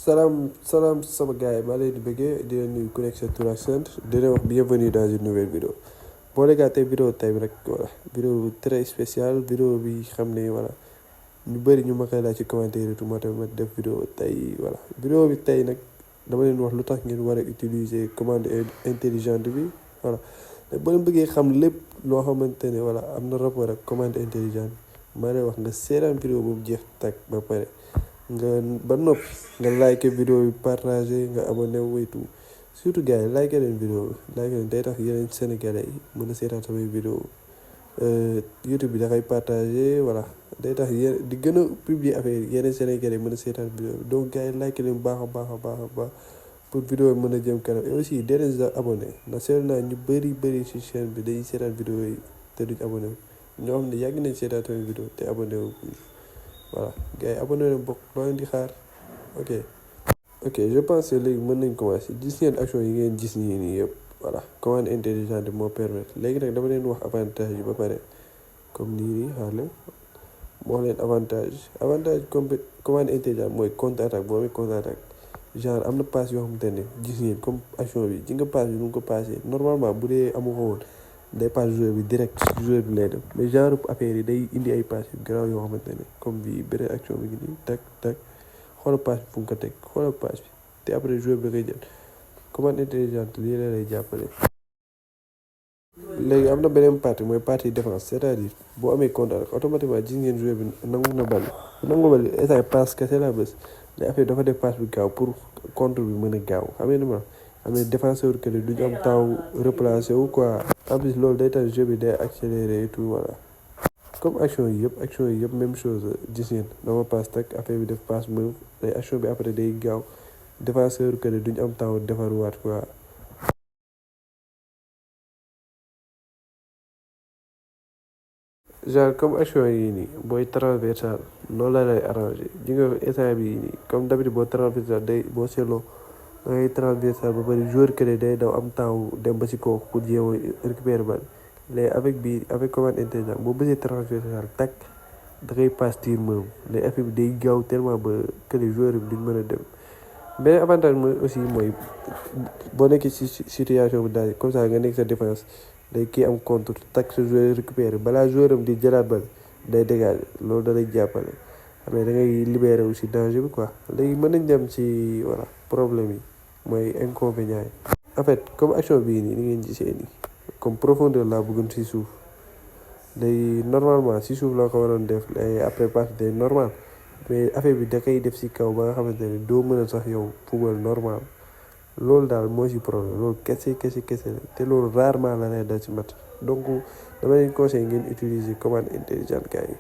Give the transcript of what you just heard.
Salam sama gars yi maa leen di bëggee di leen nuyu ku nekk sa tur ak sant di leen wax bienvenue dans une nouvelle vidéo boo leen tey vidéo tey bi rek voilà vidéo très spéciale vidéo bi xam ne voilà ñu bëri ñu ma koy laaj ci commentaire yi moo tax ma def vidéo tey voilà vidéo bi tey nag dama leen wax lu tax ngeen war a utiliser commande intelligente bi voilà te boo leen bëggee xam lépp loo xamante ne voilà am na rapport ak commande intelligente maa lay wax nga seetaan vidéo boobu jeex tàkk ba pare. nga ba noppi nga like vidéo bi partagé nga abonné wu et tout surtout gars yi like leen vidéo bi like leen day tax yeneen sénégalais yi mën a seetaan samay vidéo YouTube bi da koy partagé voilà day tax di gën a publier affaire yi yeneen sénégalais yi mën a seetaan vidéo bi donc gars yi like leen baax a baax pour vidéo bi mën a jëm kanam et aussi dee leen sa abonné ndax seetlu naa ñu bëri ci chaîne bi dañuy seetaan vidéo yi te duñ abonné wu ñoo xam ne yàgg nañ seetaan samay vidéo te abonné wu voilà gars yi abonné leen bokk loo leen di xaar ok je pense que léegi mën nañ commencer gis ngeen action yi ngeen gis nii yëpp voilà commande intelligente moo permettre léegi nag dama leen wax avantage yi ba pare comme nii xaar leen moo wax leen avantage commande intelligente mooy contre attaque boo amee contre attaque genre am na passe yoo xamante ne gis ngeen comme action bi ji nga passe bi nu nga ko passé normalement bu dee amu ko woon day passe joueur bi direct joueur bi lay dem mais genre affaire yi day indi ay passe yu garaaw yoo xamante ne comme bi beneen action bi ngi nii tak xoolal passe bi fu nga ko teg xoolal passe bi te après joueur bi da koy jël commande intelligente lii la lay jàppale. léegi am na beneen partie mooy partie défense c'est-à-dire boo amee contre rek automatiquement gis ngeen joueur bi nangu na bal état passe kese la bés les affaire dafa def passe bi gaaw pour contre bi mën a gaaw xam nga ni ma am na défenseur que duñu am temps replacé wu quoi. en plus loolu day tax jeu bi day accéléré et tout voilà comme action yi yëpp même chose gis ngeen dama passe tak affaire bi def passe mauve day action bi après day gaaw défenseur que duñu am temps defaruwaat quoi. genre comme action yi nii booy transversal noonu la lay arrangé ji nga instant bi nii comme d'habitude boo transversal day boo seetloo da ngay transversal ba pare joueur que day daw am temps dem ba ci kooku pour jéem a récupérer bal léegi avec commande intelligente boo bësee transversal tak da ngay passe tir moom léegi affaire bi day gaaw tellement ba que les joueurs bi duñ mën a dem beneen avantage mooy aussi mooy boo nekkee ci situation bi daal comme ça nga nekk sa défense day kii am contre tak sa joueur récupérer balaa joueur am di jëlaat bal day dégager loolu da lay jàppale mais da ngay libérer aussi danger bi quoi léegi mën nañ dem ci voilà problème yi mooy inconvénient yi. en fait comme action bii nii ni ngeen gisee nii comme profondeur laa bëggoon ci suuf day normalement ci suuf laa ko waroon def après passe day normal mais affaire bi da koy def ci kaw ba nga xamante ne doo mën a sax yow football normal loolu daal moo ci problème loolu kese te loolu rarement la lay dal ci match donc dama leen conseil ngeen utiliser commande intelligente gars yi.